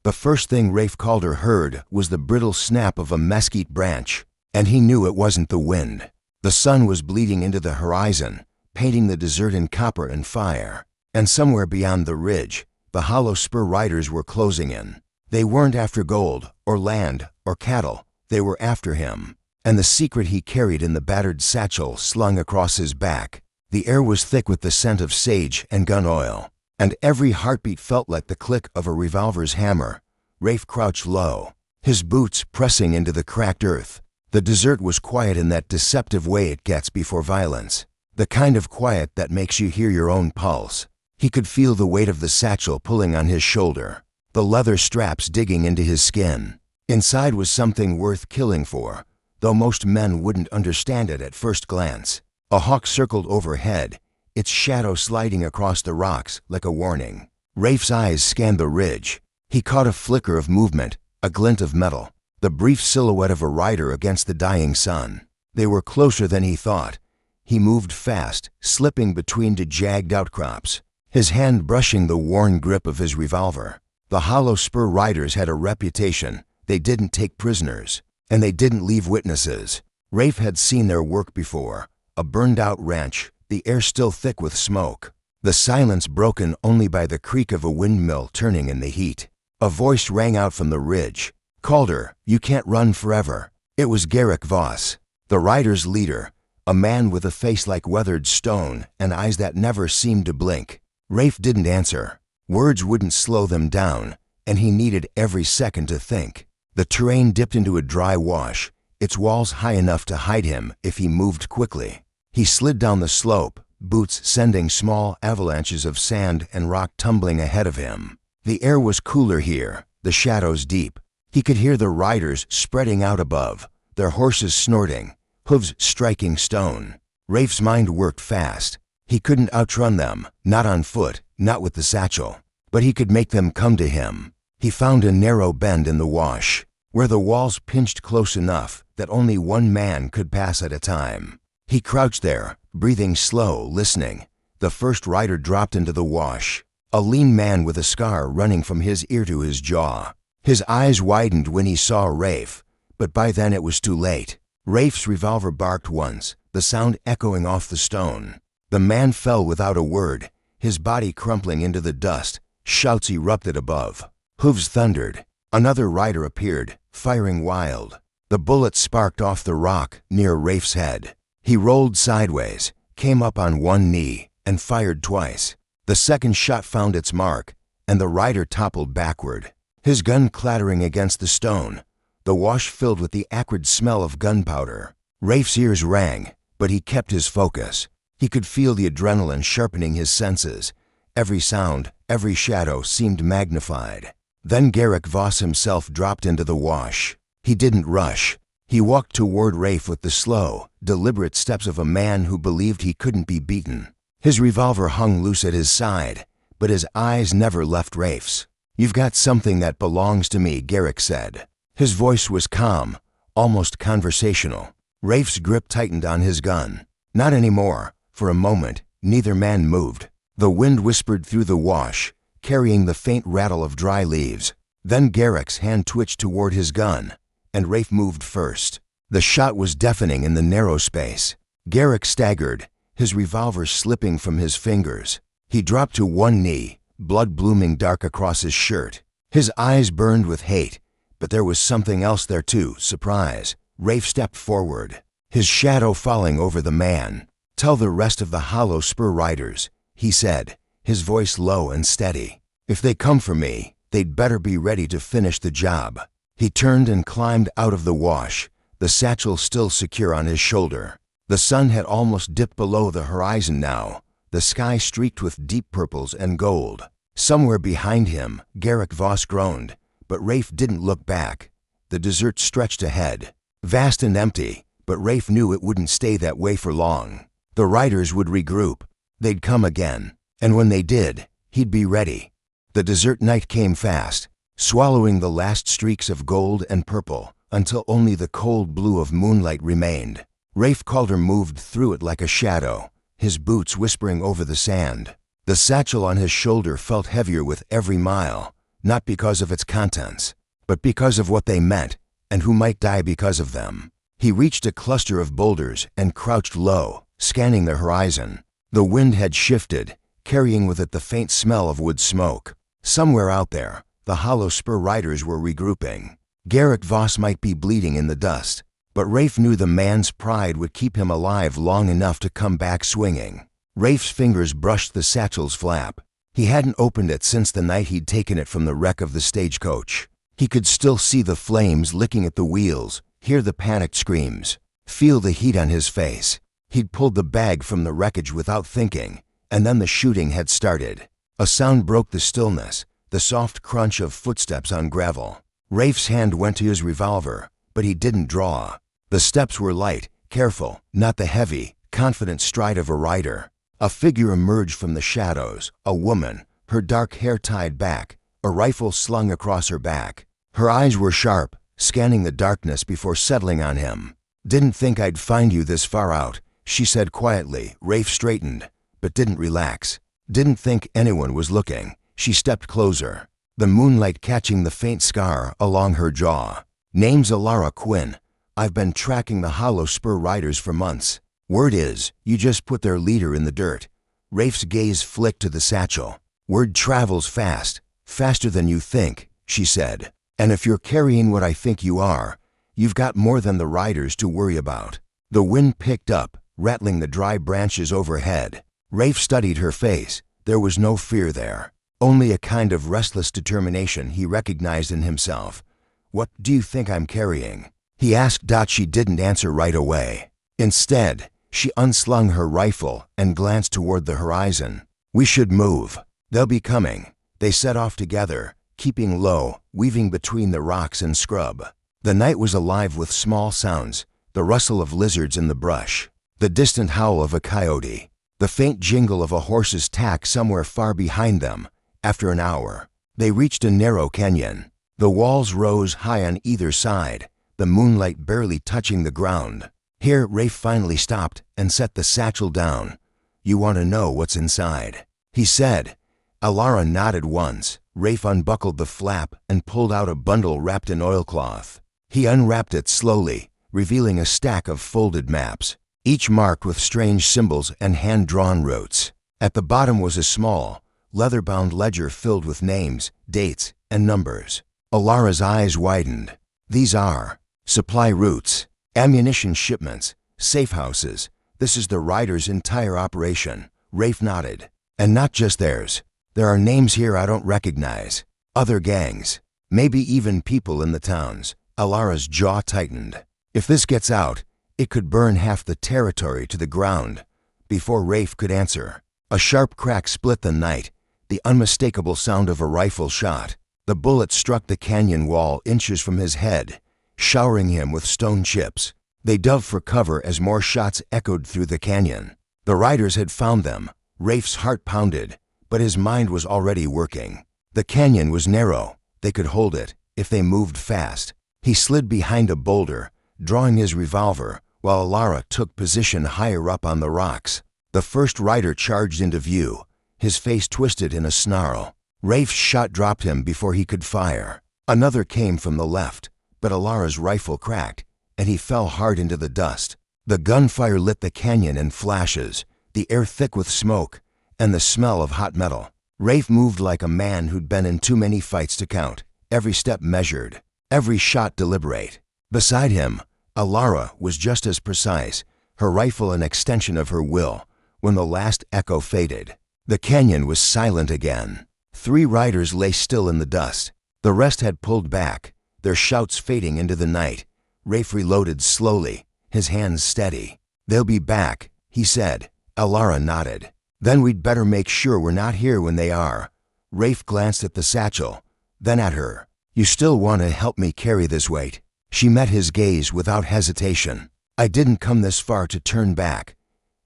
The first thing Rafe Calder heard was the brittle snap of a mesquite branch, and he knew it wasn't the wind. The sun was bleeding into the horizon, painting the desert in copper and fire. And somewhere beyond the ridge, the hollow spur riders were closing in. They weren't after gold, or land, or cattle. They were after him, and the secret he carried in the battered satchel slung across his back. The air was thick with the scent of sage and gun oil, and every heartbeat felt like the click of a revolver's hammer. Rafe crouched low, his boots pressing into the cracked earth. The desert was quiet in that deceptive way it gets before violence, the kind of quiet that makes you hear your own pulse. He could feel the weight of the satchel pulling on his shoulder, the leather straps digging into his skin. Inside was something worth killing for, though most men wouldn't understand it at first glance. A hawk circled overhead, its shadow sliding across the rocks like a warning. Rafe's eyes scanned the ridge. He caught a flicker of movement, a glint of metal, the brief silhouette of a rider against the dying sun. They were closer than he thought. He moved fast, slipping between the jagged outcrops, his hand brushing the worn grip of his revolver. The hollow spur riders had a reputation. They didn't take prisoners, and they didn't leave witnesses. Rafe had seen their work before, a burned-out ranch, the air still thick with smoke, the silence broken only by the creak of a windmill turning in the heat. A voice rang out from the ridge. "Calder, you can't run forever." It was Garrick Voss, the riders' leader, a man with a face like weathered stone and eyes that never seemed to blink. Rafe didn't answer. Words wouldn't slow them down, and he needed every second to think. The terrain dipped into a dry wash, its walls high enough to hide him if he moved quickly. He slid down the slope, boots sending small avalanches of sand and rock tumbling ahead of him. The air was cooler here, the shadows deep. He could hear the riders spreading out above, their horses snorting, hooves striking stone. Rafe's mind worked fast. He couldn't outrun them, not on foot, not with the satchel. But he could make them come to him. He found a narrow bend in the wash, where the walls pinched close enough that only one man could pass at a time. He crouched there, breathing slow, listening. The first rider dropped into the wash, a lean man with a scar running from his ear to his jaw. His eyes widened when he saw Rafe, but by then it was too late. Rafe's revolver barked once, the sound echoing off the stone. The man fell without a word, his body crumpling into the dust. Shouts erupted above. Hooves thundered. Another rider appeared, firing wild. The bullet sparked off the rock near Rafe's head. He rolled sideways, came up on one knee, and fired twice. The second shot found its mark, and the rider toppled backward, his gun clattering against the stone, the wash filled with the acrid smell of gunpowder. Rafe's ears rang, but he kept his focus. He could feel the adrenaline sharpening his senses. Every sound, every shadow seemed magnified. Then Garrick Voss himself dropped into the wash. He didn't rush. He walked toward Rafe with the slow, deliberate steps of a man who believed he couldn't be beaten. His revolver hung loose at his side, but his eyes never left Rafe's. "You've got something that belongs to me," Garrick said. His voice was calm, almost conversational. Rafe's grip tightened on his gun. Not anymore. For a moment, neither man moved. The wind whispered through the wash, carrying the faint rattle of dry leaves. Then Garrick's hand twitched toward his gun, and Rafe moved first. The shot was deafening in the narrow space. Garrick staggered, his revolver slipping from his fingers. He dropped to one knee, blood blooming dark across his shirt. His eyes burned with hate, but there was something else there too, surprise. Rafe stepped forward, his shadow falling over the man. "Tell the rest of the hollow spur riders," he said, his voice low and steady. "If they come for me, they'd better be ready to finish the job." He turned and climbed out of the wash, the satchel still secure on his shoulder. The sun had almost dipped below the horizon now, the sky streaked with deep purples and gold. Somewhere behind him, Garrick Voss groaned, but Rafe didn't look back. The desert stretched ahead, vast and empty, but Rafe knew it wouldn't stay that way for long. The riders would regroup. They'd come again, and when they did, he'd be ready. The desert night came fast, swallowing the last streaks of gold and purple until only the cold blue of moonlight remained. Rafe Calder moved through it like a shadow, his boots whispering over the sand. The satchel on his shoulder felt heavier with every mile, not because of its contents, but because of what they meant and who might die because of them. He reached a cluster of boulders and crouched low, scanning the horizon. The wind had shifted, carrying with it the faint smell of wood smoke. Somewhere out there, the hollow spur riders were regrouping. Garrick Voss might be bleeding in the dust, but Rafe knew the man's pride would keep him alive long enough to come back swinging. Rafe's fingers brushed the satchel's flap. He hadn't opened it since the night he'd taken it from the wreck of the stagecoach. He could still see the flames licking at the wheels, hear the panicked screams, feel the heat on his face. He'd pulled the bag from the wreckage without thinking, and then the shooting had started. A sound broke the stillness, the soft crunch of footsteps on gravel. Rafe's hand went to his revolver, but he didn't draw. The steps were light, careful, not the heavy, confident stride of a rider. A figure emerged from the shadows, a woman, her dark hair tied back, a rifle slung across her back. Her eyes were sharp, scanning the darkness before settling on him. "Didn't think I'd find you this far out," she said quietly. Rafe straightened, but didn't relax. "Didn't think anyone was looking." She stepped closer, the moonlight catching the faint scar along her jaw. "Name's Alara Quinn. I've been tracking the hollow spur riders for months. Word is, you just put their leader in the dirt." Rafe's gaze flicked to the satchel. "Word travels fast, faster than you think," she said. "And if you're carrying what I think you are, you've got more than the riders to worry about." The wind picked up, rattling the dry branches overhead. Rafe studied her face. There was no fear there, only a kind of restless determination he recognized in himself. "What do you think I'm carrying?" he asked. She didn't answer right away. Instead, she unslung her rifle and glanced toward the horizon. "We should move. They'll be coming." They set off together, keeping low, weaving between the rocks and scrub. The night was alive with small sounds, the rustle of lizards in the brush, the distant howl of a coyote, the faint jingle of a horse's tack somewhere far behind them. After an hour, they reached a narrow canyon. The walls rose high on either side, the moonlight barely touching the ground. Here, Rafe finally stopped and set the satchel down. "You want to know what's inside?" he said. Alara nodded once. Rafe unbuckled the flap and pulled out a bundle wrapped in oilcloth. He unwrapped it slowly, revealing a stack of folded maps, each marked with strange symbols and hand-drawn routes. At the bottom was a small, leather-bound ledger filled with names, dates, and numbers. Alara's eyes widened. "These are supply routes, ammunition shipments, safe houses. This is the riders' entire operation." Rafe nodded. "And not just theirs. There are names here I don't recognize. Other gangs. Maybe even people in the towns." Alara's jaw tightened. "If this gets out, it could burn half the territory to the ground." Before Rafe could answer, a sharp crack split the night, the unmistakable sound of a rifle shot. The bullet struck the canyon wall inches from his head, showering him with stone chips. They dove for cover as more shots echoed through the canyon. The riders had found them. Rafe's heart pounded, but his mind was already working. The canyon was narrow. They could hold it, if they moved fast. He slid behind a boulder, drawing his revolver, while Alara took position higher up on the rocks. The first rider charged into view, his face twisted in a snarl. Rafe's shot dropped him before he could fire. Another came from the left, but Alara's rifle cracked, and he fell hard into the dust. The gunfire lit the canyon in flashes, the air thick with smoke, and the smell of hot metal. Rafe moved like a man who'd been in too many fights to count, every step measured, every shot deliberate. Beside him, Alara was just as precise, her rifle an extension of her will, when the last echo faded. The canyon was silent again. 3 riders lay still in the dust. The rest had pulled back, their shouts fading into the night. Rafe reloaded slowly, his hands steady. "They'll be back," he said. Alara nodded. "Then we'd better make sure we're not here when they are." Rafe glanced at the satchel, then at her. "You still want to help me carry this weight?" She met his gaze without hesitation. "I didn't come this far to turn back."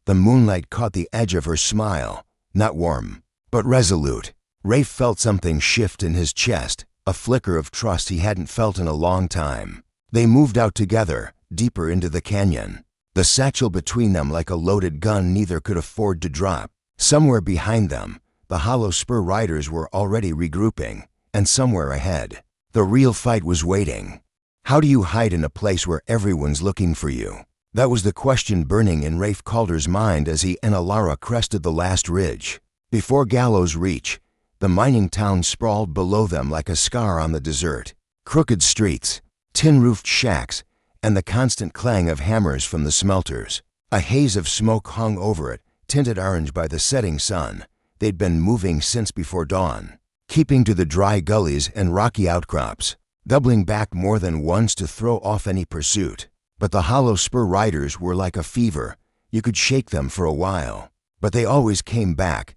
The moonlight caught the edge of her smile, not warm, but resolute. Rafe felt something shift in his chest, a flicker of trust he hadn't felt in a long time. They moved out together, deeper into the canyon, the satchel between them like a loaded gun neither could afford to drop. Somewhere behind them, the hollow spur riders were already regrouping, and somewhere ahead, the real fight was waiting. How do you hide in a place where everyone's looking for you? That was the question burning in Rafe Calder's mind as he and Alara crested the last ridge. Before Gallows Reach, the mining town sprawled below them like a scar on the desert. Crooked streets, tin-roofed shacks, and the constant clang of hammers from the smelters. A haze of smoke hung over it, tinted orange by the setting sun. They'd been moving since before dawn, keeping to the dry gullies and rocky outcrops, doubling back more than once to throw off any pursuit. But the hollow spur riders were like a fever. You could shake them for a while, but they always came back.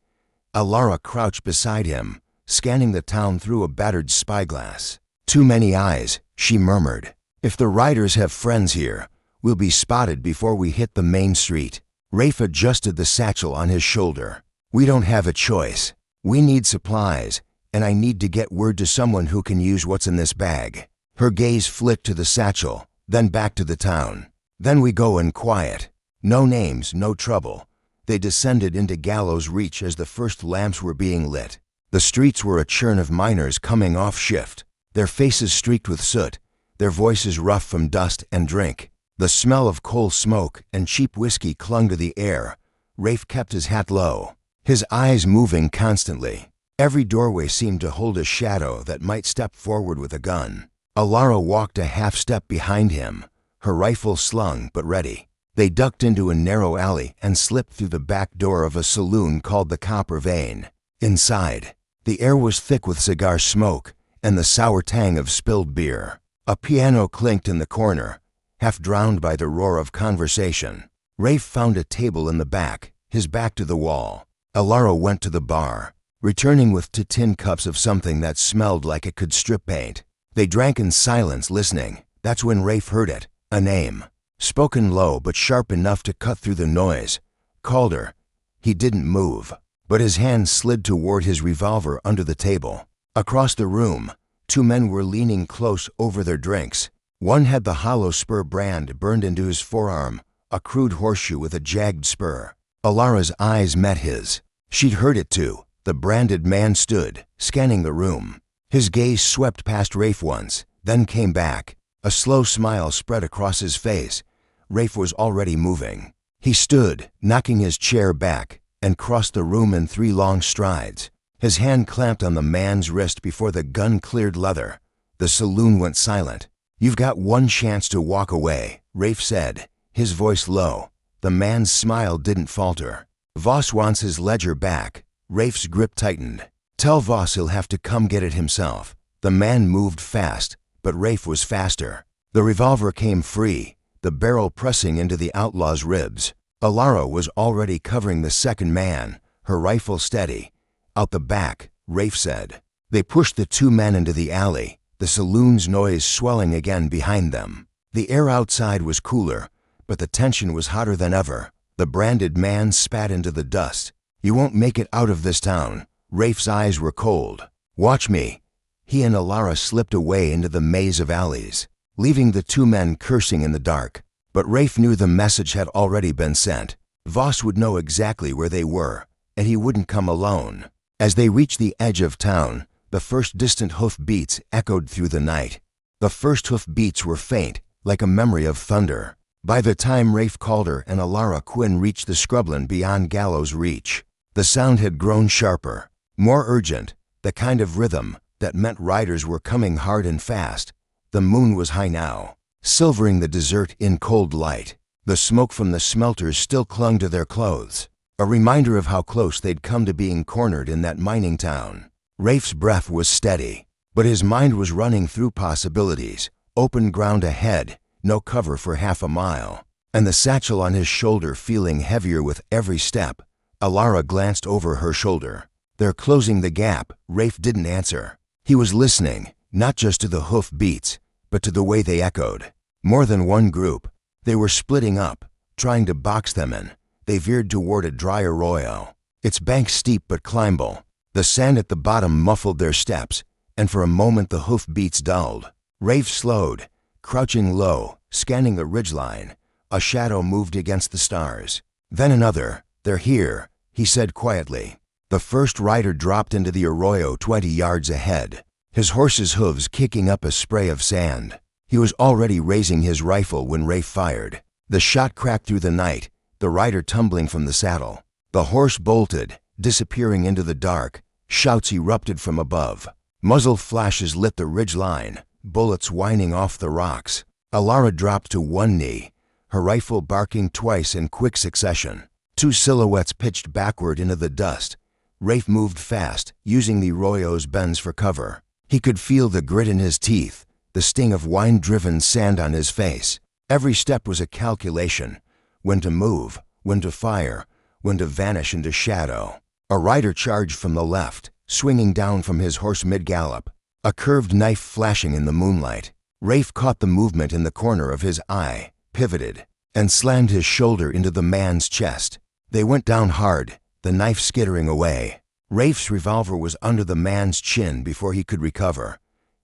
Alara crouched beside him, scanning the town through a battered spyglass. Too many eyes, she murmured. If the riders have friends here, we'll be spotted before we hit the main street. Rafe adjusted the satchel on his shoulder. We don't have a choice. We need supplies, and I need to get word to someone who can use what's in this bag. Her gaze flicked to the satchel, then back to the town. Then we go in quiet. No names, no trouble. They descended into Gallows Reach as the first lamps were being lit. The streets were a churn of miners coming off shift, their faces streaked with soot, their voices rough from dust and drink. The smell of coal smoke and cheap whiskey clung to the air. Rafe kept his hat low, his eyes moving constantly. Every doorway seemed to hold a shadow that might step forward with a gun. Alara walked a half step behind him, her rifle slung but ready. They ducked into a narrow alley and slipped through the back door of a saloon called the Copper Vein. Inside, the air was thick with cigar smoke and the sour tang of spilled beer. A piano clinked in the corner, half drowned by the roar of conversation. Rafe found a table in the back, his back to the wall. Alara went to the bar, returning with 2 tin cups of something that smelled like it could strip paint. They drank in silence, listening. That's when Rafe heard it, a name, spoken low but sharp enough to cut through the noise. Calder. He didn't move, but his hand slid toward his revolver under the table. Across the room, 2 men were leaning close over their drinks. One had the hollow spur brand burned into his forearm, a crude horseshoe with a jagged spur. Alara's eyes met his. She'd heard it too. The branded man stood, scanning the room. His gaze swept past Rafe once, then came back. A slow smile spread across his face. Rafe was already moving. He stood, knocking his chair back, and crossed the room in 3 long strides. His hand clamped on the man's wrist before the gun cleared leather. The saloon went silent. You've got one chance to walk away, Rafe said, his voice low. The man's smile didn't falter. Voss wants his ledger back. Rafe's grip tightened. Tell Voss he'll have to come get it himself. The man moved fast, but Rafe was faster. The revolver came free, the barrel pressing into the outlaw's ribs. Alara was already covering the second man, her rifle steady. Out the back, Rafe said. They pushed the 2 men into the alley, the saloon's noise swelling again behind them. The air outside was cooler, but the tension was hotter than ever. The branded man spat into the dust. You won't make it out of this town. Rafe's eyes were cold. Watch me. He and Alara slipped away into the maze of alleys, leaving the 2 men cursing in the dark. But Rafe knew the message had already been sent. Voss would know exactly where they were, and he wouldn't come alone. As they reached the edge of town, the first distant hoof beats echoed through the night. The first hoof beats were faint, like a memory of thunder. By the time Rafe Calder and Alara Quinn reached the scrubland beyond Gallows Reach, the sound had grown sharper, more urgent, the kind of rhythm that meant riders were coming hard and fast. The moon was high now, silvering the desert in cold light. The smoke from the smelters still clung to their clothes, a reminder of how close they'd come to being cornered in that mining town. Rafe's breath was steady, but his mind was running through possibilities. Open ground ahead, no cover for half a mile, and the satchel on his shoulder feeling heavier with every step. Alara glanced over her shoulder. They're closing the gap. Rafe didn't answer. He was listening, not just to the hoof beats, but to the way they echoed. More than one group. They were splitting up, trying to box them in. They veered toward a dry arroyo. Its banks steep but climbable. The sand at the bottom muffled their steps, and for a moment the hoof beats dulled. Rafe slowed, crouching low, scanning the ridgeline. A shadow moved against the stars. Then another. They're here, he said quietly. The first rider dropped into the arroyo 20 yards ahead. his horse's hooves kicking up a spray of sand. He was already raising his rifle when Rafe fired. The shot cracked through the night, the rider tumbling from the saddle. The horse bolted, disappearing into the dark. Shouts erupted from above. Muzzle flashes lit the ridge line, bullets whining off the rocks. Alara dropped to one knee, her rifle barking twice in quick succession. Two silhouettes pitched backward into the dust. Rafe moved fast, using the arroyo's bends for cover. He could feel the grit in his teeth, the sting of wind-driven sand on his face. Every step was a calculation: when to move, when to fire, when to vanish into shadow. A rider charged from the left, swinging down from his horse mid-gallop, a curved knife flashing in the moonlight. Rafe caught the movement in the corner of his eye, pivoted, and slammed his shoulder into the man's chest. They went down hard, the knife skittering away. Rafe's revolver was under the man's chin before he could recover.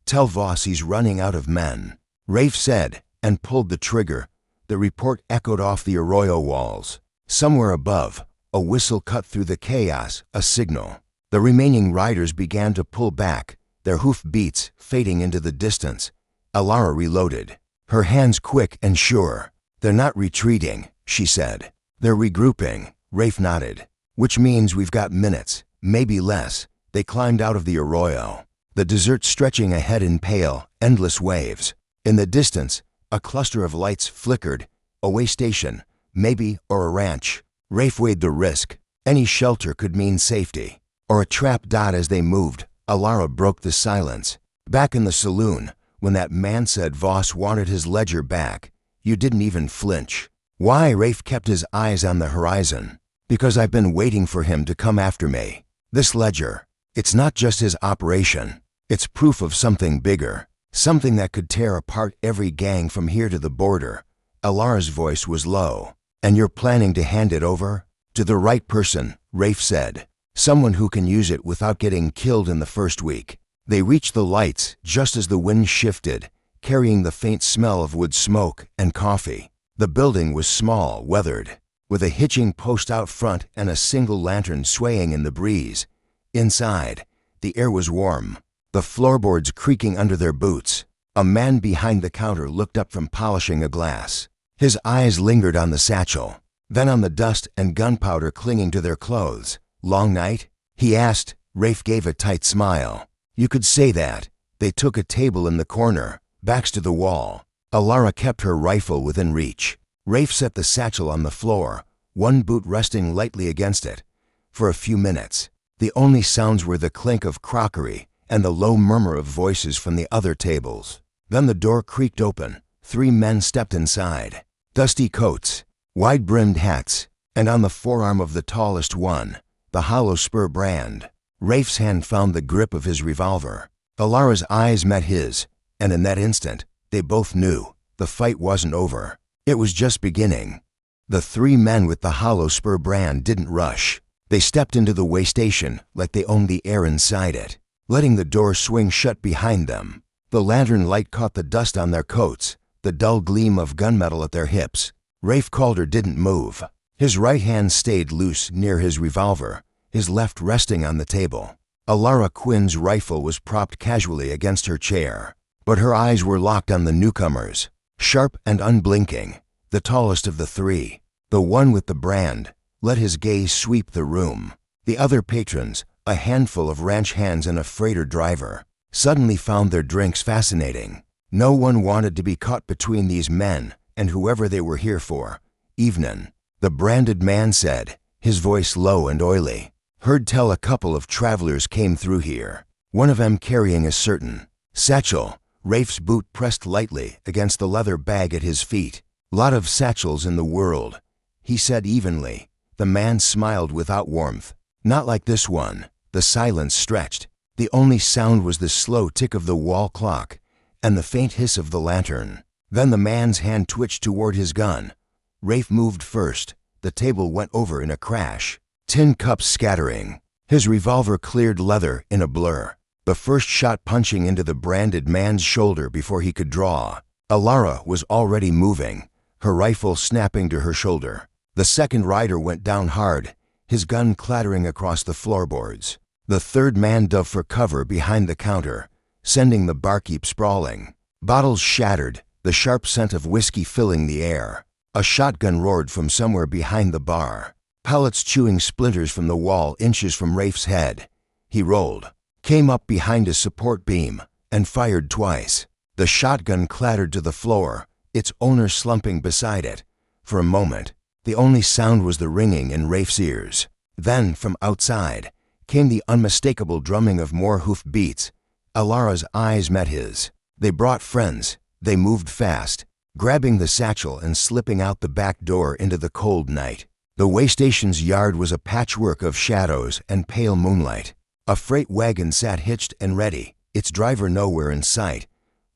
"Tell Voss he's running out of men," Rafe said, and pulled the trigger. The report echoed off the arroyo walls. Somewhere above, a whistle cut through the chaos, a signal. The remaining riders began to pull back, their hoof beats fading into the distance. Alara reloaded, her hands quick and sure. "They're not retreating," she said. "They're regrouping," Rafe nodded. "Which means we've got minutes, maybe less." They climbed out of the arroyo, the desert stretching ahead in pale, endless waves. In the distance, a cluster of lights flickered. A way station, maybe, or a ranch. Rafe weighed the risk. Any shelter could mean safety, or a trap. As they moved, Alara broke the silence. "Back in the saloon, when that man said Voss wanted his ledger back, you didn't even flinch." "Why?" Rafe kept his eyes on the horizon. "Because I've been waiting for him to come after me. This ledger, it's not just his operation. It's proof of something bigger, something that could tear apart every gang from here to the border." Alara's voice was low. "And you're planning to hand it over?" "To the right person," Rafe said. "Someone who can use it without getting killed in the first week." They reached the lights just as the wind shifted, carrying the faint smell of wood smoke and coffee. The building was small, weathered, with a hitching post out front and a single lantern swaying in the breeze. Inside, the air was warm, the floorboards creaking under their boots. A man behind the counter looked up from polishing a glass. His eyes lingered on the satchel, then on the dust and gunpowder clinging to their clothes. "Long night?" he asked. Rafe gave a tight smile. "You could say that." They took a table in the corner, backs to the wall. Alara kept her rifle within reach. Rafe set the satchel on the floor, one boot resting lightly against it. For a few minutes, the only sounds were the clink of crockery and the low murmur of voices from the other tables. Then the door creaked open. 3 men stepped inside. Dusty coats, wide-brimmed hats, and on the forearm of the tallest one, the hollow spur brand. Rafe's hand found the grip of his revolver. Alara's eyes met his, and in that instant, they both knew the fight wasn't over. It was just beginning. The 3 men with the hollow spur brand didn't rush. They stepped into the way station like they owned the air inside it, letting the door swing shut behind them. The lantern light caught the dust on their coats, the dull gleam of gunmetal at their hips. Rafe Calder didn't move. His right hand stayed loose near his revolver, his left resting on the table. Alara Quinn's rifle was propped casually against her chair, but her eyes were locked on the newcomers, sharp and unblinking. The tallest of the 3, the one with the brand, let his gaze sweep the room. The other patrons, a handful of ranch hands and a freighter driver, suddenly found their drinks fascinating. No one wanted to be caught between these men and whoever they were here for. "Evenin'," the branded man said, his voice low and oily. "Heard tell a couple of travelers came through here. One of them carrying a certain satchel." Rafe's boot pressed lightly against the leather bag at his feet. "Lot of satchels in the world," he said evenly. The man smiled without warmth. "Not like this one." The silence stretched. The only sound was the slow tick of the wall clock and the faint hiss of the lantern. Then the man's hand twitched toward his gun. Rafe moved first. The table went over in a crash, tin cups scattering. His revolver cleared leather in a blur, the first shot punching into the branded man's shoulder before he could draw. Alara was already moving, her rifle snapping to her shoulder. The second rider went down hard, his gun clattering across the floorboards. The third man dove for cover behind the counter, sending the barkeep sprawling. Bottles shattered, the sharp scent of whiskey filling the air. A shotgun roared from somewhere behind the bar, pellets chewing splinters from the wall inches from Rafe's head. He rolled, came up behind a support beam, and fired twice. The shotgun clattered to the floor, its owner slumping beside it. For a moment, the only sound was the ringing in Rafe's ears. Then, from outside, came the unmistakable drumming of more hoof beats. Alara's eyes met his. They brought friends. They moved fast, grabbing the satchel and slipping out the back door into the cold night. The waystation's yard was a patchwork of shadows and pale moonlight. A freight wagon sat hitched and ready, its driver nowhere in sight.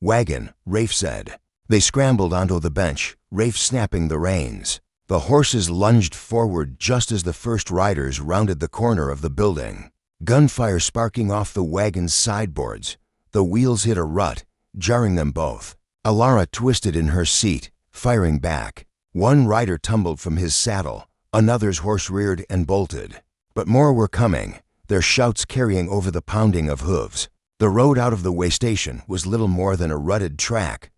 "Wagon," Rafe said. They scrambled onto the bench, Rafe snapping the reins. The horses lunged forward just as the first riders rounded the corner of the building. Gunfire sparking off the wagon's sideboards. The wheels hit a rut, jarring them both. Alara twisted in her seat, firing back. One rider tumbled from his saddle, another's horse reared and bolted. But more were coming, their shouts carrying over the pounding of hooves. The road out of the way station was little more than a rutted track,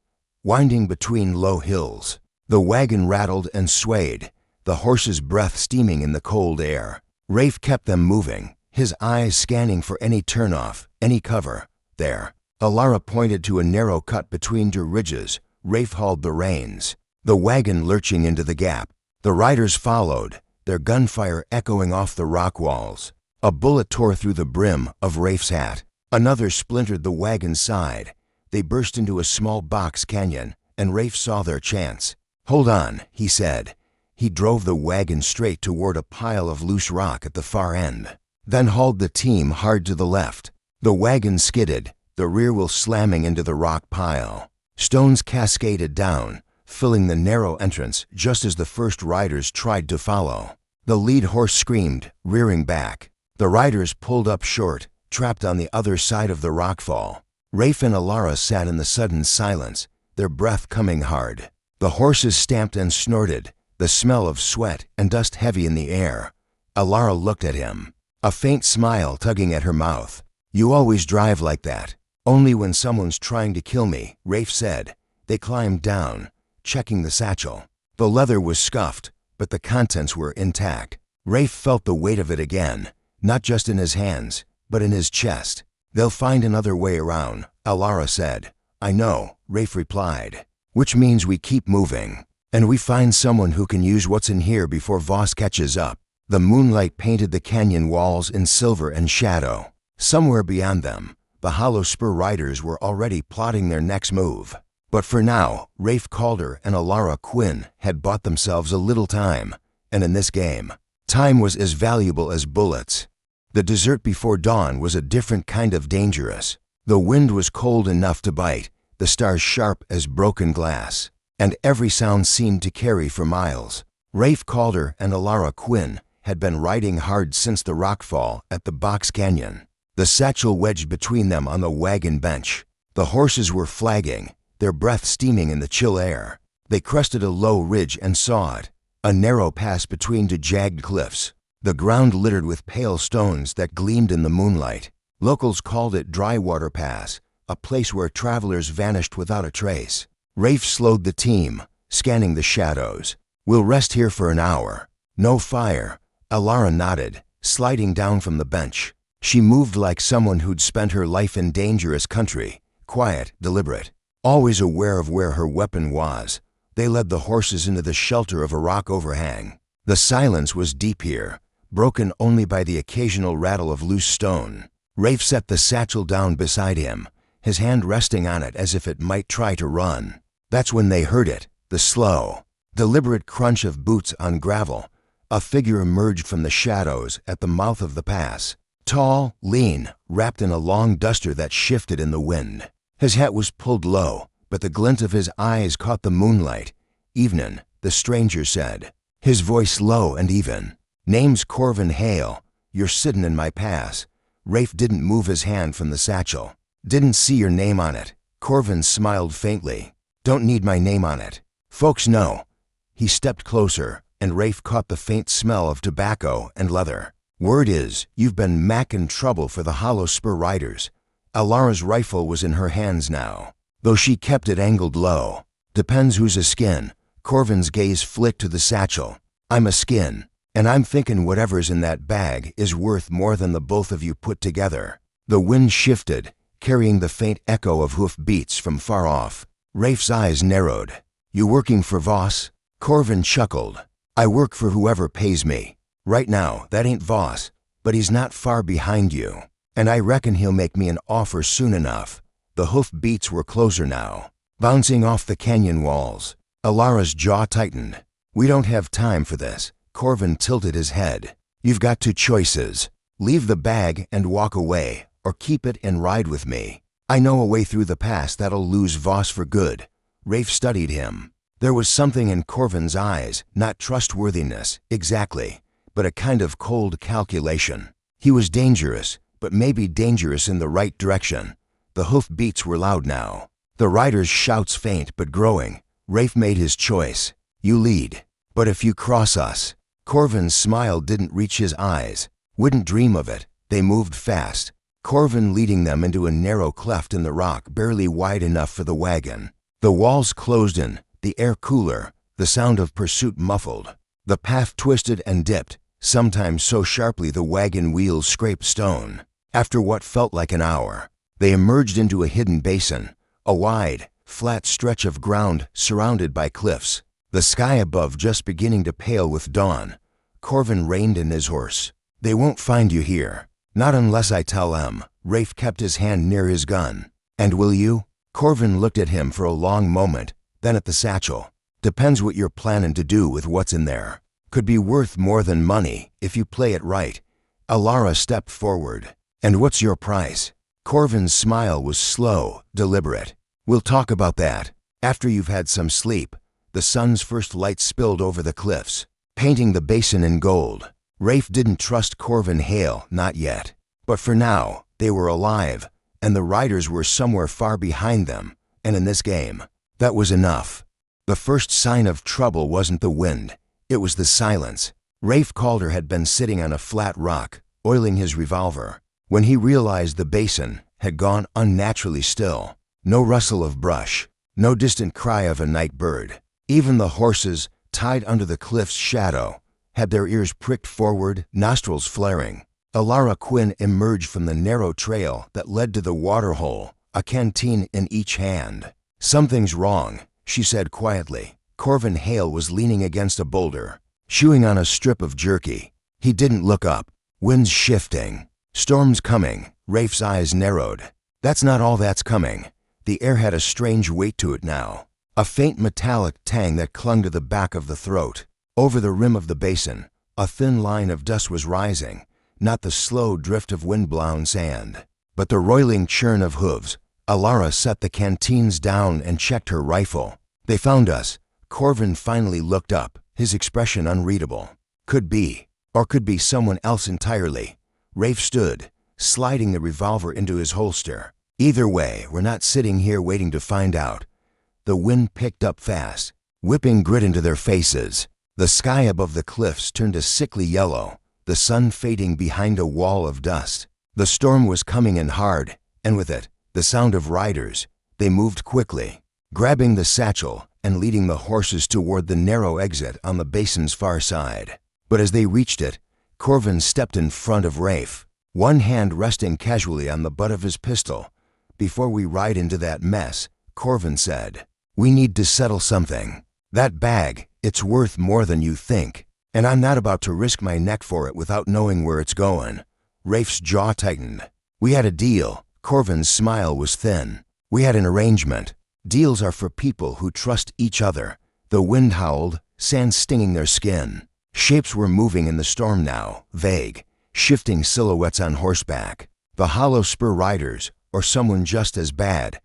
winding between low hills. The wagon rattled and swayed, the horses' breath steaming in the cold air. Rafe kept them moving, his eyes scanning for any turnoff, any cover. There. Alara pointed to a narrow cut between two ridges. Rafe hauled the reins, the wagon lurching into the gap. The riders followed, their gunfire echoing off the rock walls. A bullet tore through the brim of Rafe's hat. Another splintered the wagon's side. They burst into a small box canyon, and Rafe saw their chance. "Hold on," he said. He drove the wagon straight toward a pile of loose rock at the far end, then hauled the team hard to the left. The wagon skidded, the rear wheel slamming into the rock pile. Stones cascaded down, filling the narrow entrance just as the first riders tried to follow. The lead horse screamed, rearing back. The riders pulled up short, trapped on the other side of the rockfall. Rafe and Alara sat in the sudden silence, their breath coming hard. The horses stamped and snorted, the smell of sweat and dust heavy in the air. Alara looked at him, a faint smile tugging at her mouth. "You always drive like that." "Only when someone's trying to kill me," Rafe said. They climbed down, checking the satchel. The leather was scuffed, but the contents were intact. Rafe felt the weight of it again, not just in his hands, but in his chest. "They'll find another way around," Alara said. "I know," Rafe replied. "Which means we keep moving, and we find someone who can use what's in here before Voss catches up." The moonlight painted the canyon walls in silver and shadow. Somewhere beyond them, the Hollow Spur riders were already plotting their next move. But for now, Rafe Calder and Alara Quinn had bought themselves a little time, and in this game, time was as valuable as bullets. The desert before dawn was a different kind of dangerous. The wind was cold enough to bite, the stars sharp as broken glass, and every sound seemed to carry for miles. Rafe Calder and Alara Quinn had been riding hard since the rockfall at the Box Canyon, the satchel wedged between them on the wagon bench. The horses were flagging, their breath steaming in the chill air. They crested a low ridge and saw it, a narrow pass between two jagged cliffs, the ground littered with pale stones that gleamed in the moonlight. Locals called it Dry Water Pass, a place where travelers vanished without a trace. Rafe slowed the team, scanning the shadows. "We'll rest here for an hour. No fire." Alara nodded, sliding down from the bench. She moved like someone who'd spent her life in dangerous country, quiet, deliberate, always aware of where her weapon was. They led the horses into the shelter of a rock overhang. The silence was deep here, broken only by the occasional rattle of loose stone. Rafe set the satchel down beside him, his hand resting on it as if it might try to run. That's when they heard it, the slow, deliberate crunch of boots on gravel. A figure emerged from the shadows at the mouth of the pass. Tall, lean, wrapped in a long duster that shifted in the wind. His hat was pulled low, but the glint of his eyes caught the moonlight. "Evenin'," the stranger said, his voice low and even. "Name's Corvin Hale. You're sittin' in my pass." Rafe didn't move his hand from the satchel. "Didn't see your name on it." Corvin smiled faintly. "Don't need my name on it. Folks know." He stepped closer, and Rafe caught the faint smell of tobacco and leather. "Word is, you've been mackin' trouble for the Hollow Spur riders." Alara's rifle was in her hands now, though she kept it angled low. Depends who's a skin. Corvin's gaze flicked to the satchel. I'm a skin, and I'm thinking whatever's in that bag is worth more than the both of you put together. The wind shifted, carrying the faint echo of hoof beats from far off. Rafe's eyes narrowed. You working for Voss? Corvin chuckled. I work for whoever pays me. Right now, that ain't Voss, but he's not far behind you, and I reckon he'll make me an offer soon enough. The hoof beats were closer now, bouncing off the canyon walls. Alara's jaw tightened. We don't have time for this. Corvin tilted his head. You've got two choices. Leave the bag and walk away, or keep it and ride with me. I know a way through the pass that'll lose Voss for good. Rafe studied him. There was something in Corvin's eyes, not trustworthiness, exactly, but a kind of cold calculation. He was dangerous, but maybe dangerous in the right direction. The hoof beats were loud now. The riders' shouts faint but growing. Rafe made his choice. You lead. But if you cross us. Corvin's smile didn't reach his eyes. Wouldn't dream of it. They moved fast. Corvin leading them into a narrow cleft in the rock barely wide enough for the wagon. The walls closed in, the air cooler, the sound of pursuit muffled. The path twisted and dipped, sometimes so sharply the wagon wheels scraped stone. After what felt like an hour, they emerged into a hidden basin, a wide, flat stretch of ground surrounded by cliffs. The sky above just beginning to pale with dawn. Corvin reined in his horse. They won't find you here. Not unless I tell them. Rafe kept his hand near his gun. And will you? Corvin looked at him for a long moment, then at the satchel. Depends what you're planning to do with what's in there. Could be worth more than money if you play it right. Alara stepped forward. And what's your price? Corvin's smile was slow, deliberate. We'll talk about that after you've had some sleep. The sun's first light spilled over the cliffs, painting the basin in gold. Rafe didn't trust Corvin Hale, not yet. But for now, they were alive, and the riders were somewhere far behind them, and in this game, that was enough. The first sign of trouble wasn't the wind, it was the silence. Rafe Calder had been sitting on a flat rock, oiling his revolver, when he realized the basin had gone unnaturally still. No rustle of brush, no distant cry of a night bird. Even the horses, tied under the cliff's shadow, had their ears pricked forward, nostrils flaring. Alara Quinn emerged from the narrow trail that led to the waterhole, a canteen in each hand. Something's wrong, she said quietly. Corvin Hale was leaning against a boulder, chewing on a strip of jerky. He didn't look up. Wind's shifting. Storm's coming. Rafe's eyes narrowed. That's not all that's coming. The air had a strange weight to it now. A faint metallic tang that clung to the back of the throat. Over the rim of the basin, a thin line of dust was rising, not the slow drift of wind-blown sand, but the roiling churn of hooves. Alara set the canteens down and checked her rifle. They found us. Corvin finally looked up, his expression unreadable. Could be, or could be someone else entirely. Rafe stood, sliding the revolver into his holster. Either way, we're not sitting here waiting to find out. The wind picked up fast, whipping grit into their faces. The sky above the cliffs turned a sickly yellow, the sun fading behind a wall of dust. The storm was coming in hard, and with it, the sound of riders. They moved quickly, grabbing the satchel and leading the horses toward the narrow exit on the basin's far side. But as they reached it, Corvin stepped in front of Rafe, one hand resting casually on the butt of his pistol. Before we ride into that mess, Corvin said, we need to settle something. That bag, it's worth more than you think, and I'm not about to risk my neck for it without knowing where it's going. Rafe's jaw tightened. We had a deal. Corvin's smile was thin. We had an arrangement. Deals are for people who trust each other. The wind howled, sand stinging their skin. Shapes were moving in the storm now, vague, shifting silhouettes on horseback. The hollow spur riders, or someone just as bad.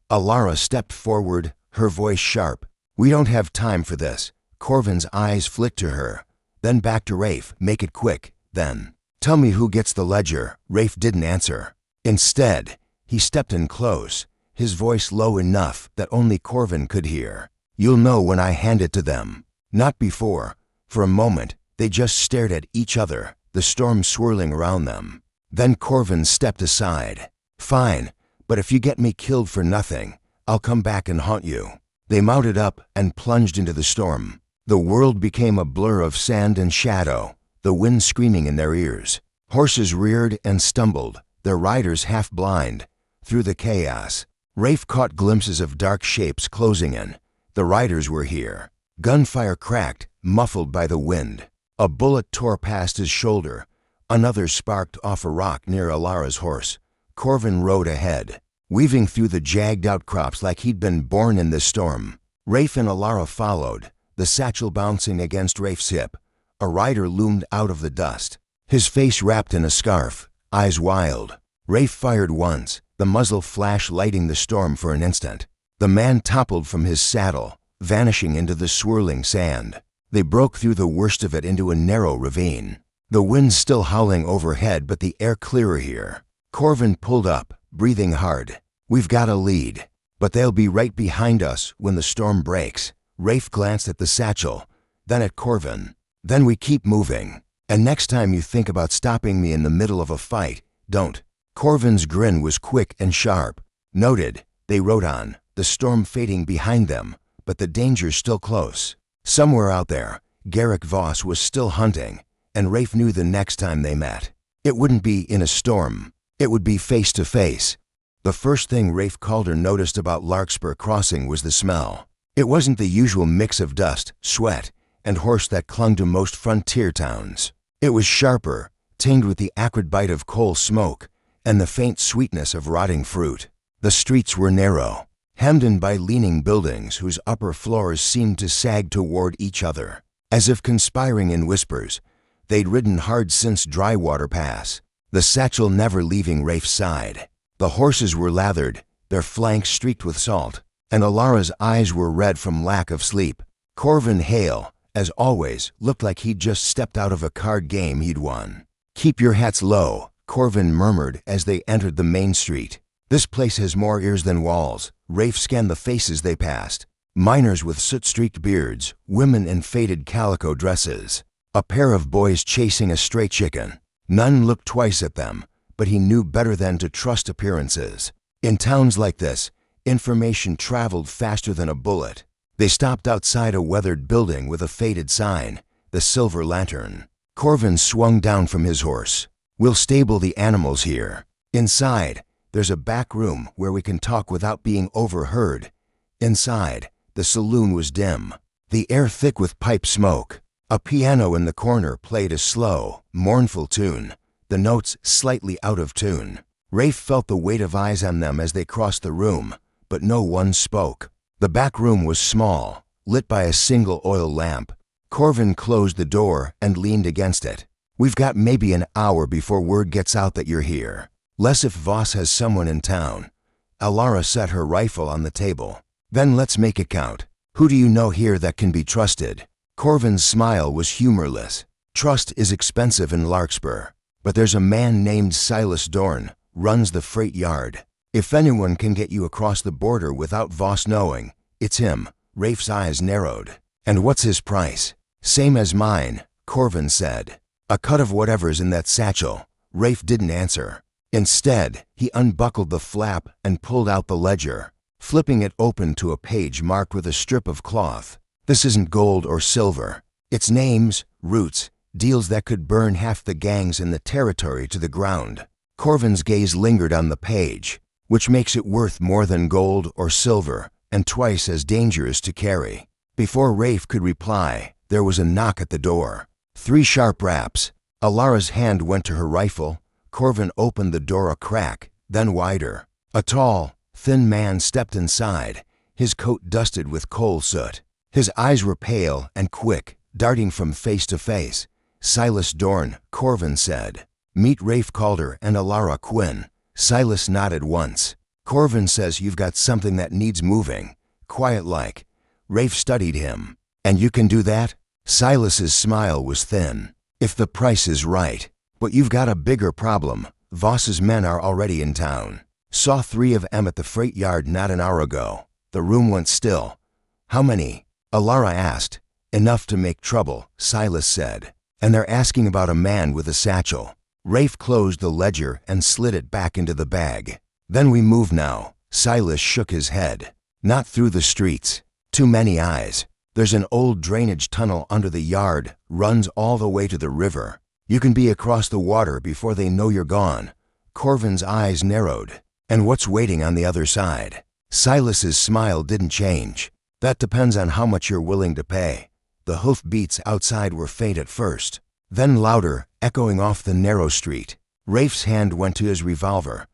Alara stepped forward, her voice sharp. We don't have time for this. Corvin's eyes flicked to her, then back to Rafe. Make it quick, then. Tell me who gets the ledger. Rafe didn't answer. Instead, he stepped in close, his voice low enough that only Corvin could hear. You'll know when I hand it to them. Not before. For a moment, they just stared at each other, the storm swirling around them. Then Corvin stepped aside. Fine, But if you get me killed for nothing, I'll come back and haunt you." They mounted up and plunged into the storm. The world became a blur of sand and shadow, the wind screaming in their ears. Horses reared and stumbled, their riders half blind. Through the chaos, Rafe caught glimpses of dark shapes closing in. The riders were here. Gunfire cracked, muffled by the wind. A bullet tore past his shoulder. Another sparked off a rock near Alara's horse. Corvin rode ahead, weaving through the jagged outcrops like he'd been born in this storm. Rafe and Alara followed, the satchel bouncing against Rafe's hip. A rider loomed out of the dust, his face wrapped in a scarf, eyes wild. Rafe fired once, the muzzle flash lighting the storm for an instant. The man toppled from his saddle, vanishing into the swirling sand. They broke through the worst of it into a narrow ravine. The wind still howling overhead, but the air clearer here. Corvin pulled up, breathing hard. "We've got a lead, but they'll be right behind us when the storm breaks." Rafe glanced at the satchel, then at Corvin. "Then we keep moving. And next time you think about stopping me in the middle of a fight, don't." Corvin's grin was quick and sharp. "Noted." They rode on, the storm fading behind them, but the danger still close. Somewhere out there, Garrick Voss was still hunting, and Rafe knew the next time they met, it wouldn't be in a storm. It would be face to face. The first thing Rafe Calder noticed about Larkspur Crossing was the smell. It wasn't the usual mix of dust, sweat, and horse that clung to most frontier towns. It was sharper, tinged with the acrid bite of coal smoke and the faint sweetness of rotting fruit. The streets were narrow, hemmed in by leaning buildings whose upper floors seemed to sag toward each other. As if conspiring in whispers, they'd ridden hard since Drywater Pass, the satchel never leaving Rafe's side. The horses were lathered, their flanks streaked with salt, and Alara's eyes were red from lack of sleep. Corvin Hale, as always, looked like he'd just stepped out of a card game he'd won. "Keep your hats low," Corvin murmured as they entered the main street. "This place has more ears than walls." Rafe scanned the faces they passed. Miners with soot-streaked beards, women in faded calico dresses, a pair of boys chasing a stray chicken. None looked twice at them, but he knew better than to trust appearances. In towns like this, information traveled faster than a bullet. They stopped outside a weathered building with a faded sign, the Silver Lantern. Corvin swung down from his horse. "We'll stable the animals here. Inside, there's a back room where we can talk without being overheard." Inside, the saloon was dim, the air thick with pipe smoke. A piano in the corner played a slow, mournful tune, the notes slightly out of tune. Rafe felt the weight of eyes on them as they crossed the room, but no one spoke. The back room was small, lit by a single oil lamp. Corvin closed the door and leaned against it. "We've got maybe an hour before word gets out that you're here. Less if Voss has someone in town." Alara set her rifle on the table. "Then let's make it count. Who do you know here that can be trusted?" Corvin's smile was humorless. "Trust is expensive in Larkspur, but there's a man named Silas Dorn, runs the freight yard. If anyone can get you across the border without Voss knowing, it's him." Rafe's eyes narrowed. "And what's his price?" "Same as mine," Corvin said. "A cut of whatever's in that satchel." Rafe didn't answer. Instead, he unbuckled the flap and pulled out the ledger, flipping it open to a page marked with a strip of cloth. "This isn't gold or silver. It's names, routes, deals that could burn half the gangs in the territory to the ground." Corvin's gaze lingered on the page, "which makes it worth more than gold or silver and twice as dangerous to carry." Before Rafe could reply, there was a knock at the door. 3 sharp raps. Alara's hand went to her rifle. Corvin opened the door a crack, then wider. A tall, thin man stepped inside, his coat dusted with coal soot. His eyes were pale and quick, darting from face to face. "Silas Dorn," Corvin said. "Meet Rafe Calder and Alara Quinn." Silas nodded once. "Corvin says you've got something that needs moving. Quiet like." Rafe studied him. "And you can do that?" Silas's smile was thin. "If the price is right. But you've got a bigger problem. Voss's men are already in town. Saw 3 of them at the freight yard not an hour ago." The room went still. "How many?" Alara asked. "Enough to make trouble," Silas said. "And they're asking about a man with a satchel." Rafe closed the ledger and slid it back into the bag. "Then we move now." Silas shook his head. "Not through the streets. Too many eyes. There's an old drainage tunnel under the yard, runs all the way to the river. You can be across the water before they know you're gone." Corvin's eyes narrowed. "And what's waiting on the other side?" Silas's smile didn't change. "That depends on how much you're willing to pay." The hoofbeats outside were faint at first, then louder, echoing off the narrow street. Rafe's hand went to his revolver.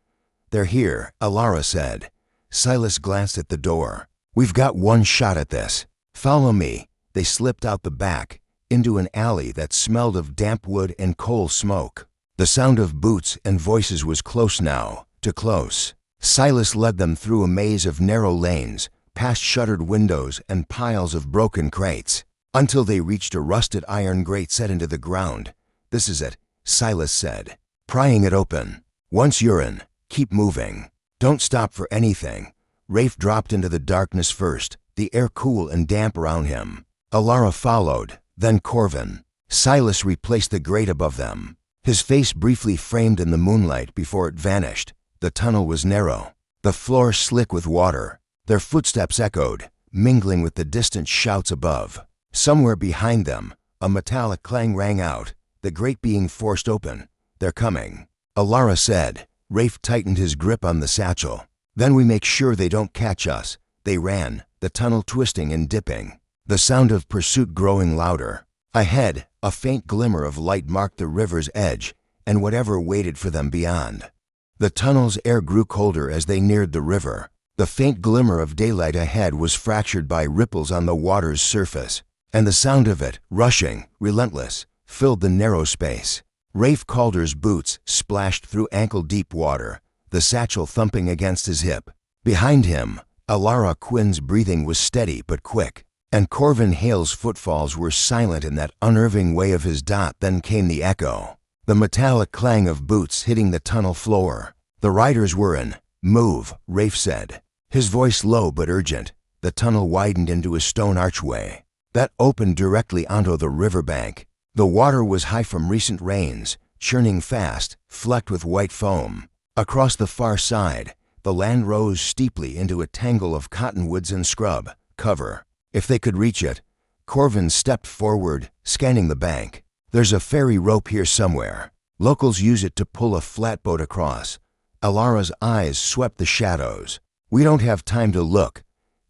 "They're here," Alara said. Silas glanced at the door. "We've got one shot at this. Follow me." They slipped out the back, into an alley that smelled of damp wood and coal smoke. The sound of boots and voices was close now, too close. Silas led them through a maze of narrow lanes, past shuttered windows and piles of broken crates, until they reached a rusted iron grate set into the ground. "This is it," Silas said, prying it open. "Once you're in, keep moving. Don't stop for anything." Rafe dropped into the darkness first, the air cool and damp around him. Alara followed, then Corvin. Silas replaced the grate above them, his face briefly framed in the moonlight before it vanished. The tunnel was narrow, the floor slick with water. Their footsteps echoed, mingling with the distant shouts above. Somewhere behind them, a metallic clang rang out, the grate being forced open. "They're coming," Alara said. Rafe tightened his grip on the satchel. "Then we make sure they don't catch us." They ran, the tunnel twisting and dipping, the sound of pursuit growing louder. Ahead, a faint glimmer of light marked the river's edge and whatever waited for them beyond. The tunnel's air grew colder as they neared the river. The faint glimmer of daylight ahead was fractured by ripples on the water's surface, and the sound of it, rushing, relentless, filled the narrow space. Rafe Calder's boots splashed through ankle-deep water, the satchel thumping against his hip. Behind him, Alara Quinn's breathing was steady but quick, and Corvin Hale's footfalls were silent in that unnerving way of his dot. Then came the echo, the metallic clang of boots hitting the tunnel floor. The riders were in. "Move," Rafe said, his voice low but urgent. The tunnel widened into a stone archway that opened directly onto the riverbank. The water was high from recent rains, churning fast, flecked with white foam. Across the far side, the land rose steeply into a tangle of cottonwoods and scrub cover. If they could reach it, Corvin stepped forward, scanning the bank. "There's a ferry rope here somewhere. Locals use it to pull a flatboat across." Alara's eyes swept the shadows. "We don't have time to look."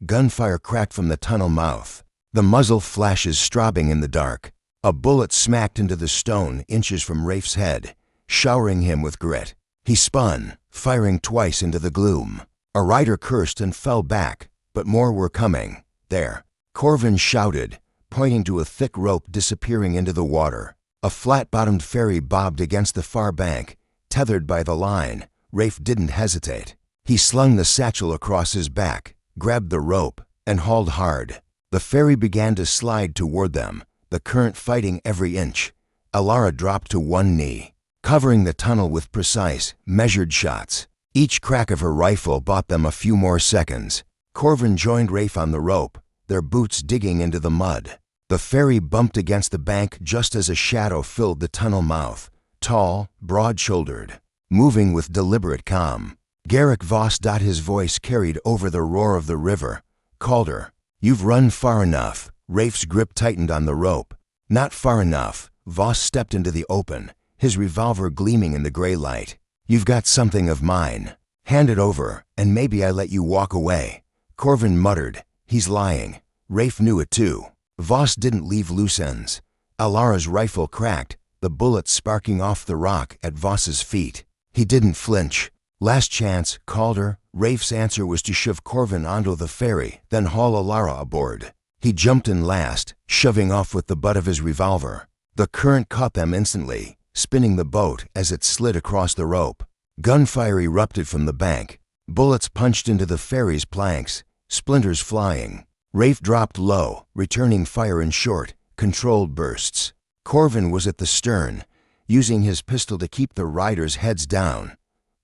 Gunfire cracked from the tunnel mouth, the muzzle flashes strabbing in the dark. A bullet smacked into the stone inches from Rafe's head, showering him with grit. He spun, firing twice into the gloom. A rider cursed and fell back, but more were coming. "There!" Corvin shouted, pointing to a thick rope disappearing into the water. A flat-bottomed ferry bobbed against the far bank, tethered by the line. Rafe didn't hesitate. He slung the satchel across his back, grabbed the rope, and hauled hard. The ferry began to slide toward them, the current fighting every inch. Alara dropped to one knee, covering the tunnel with precise, measured shots. Each crack of her rifle bought them a few more seconds. Corvin joined Rafe on the rope, their boots digging into the mud. The ferry bumped against the bank just as a shadow filled the tunnel mouth, tall, broad-shouldered, moving with deliberate calm. Garrick Voss. His voice carried over the roar of the river. "Calder, you've run far enough." Rafe's grip tightened on the rope. "Not far enough." Voss stepped into the open, his revolver gleaming in the gray light. "You've got something of mine. Hand it over, and maybe I let you walk away." Corvin muttered, "He's lying." Rafe knew it too. Voss didn't leave loose ends. Alara's rifle cracked, the bullet sparking off the rock at Voss's feet. He didn't flinch. "Last chance, Calder." Rafe's answer was to shove Corvin onto the ferry, then haul Alara aboard. He jumped in last, shoving off with the butt of his revolver. The current caught them instantly, spinning the boat as it slid across the rope. Gunfire erupted from the bank. Bullets punched into the ferry's planks, splinters flying. Rafe dropped low, returning fire in short, controlled bursts. Corvin was at the stern, using his pistol to keep the riders' heads down.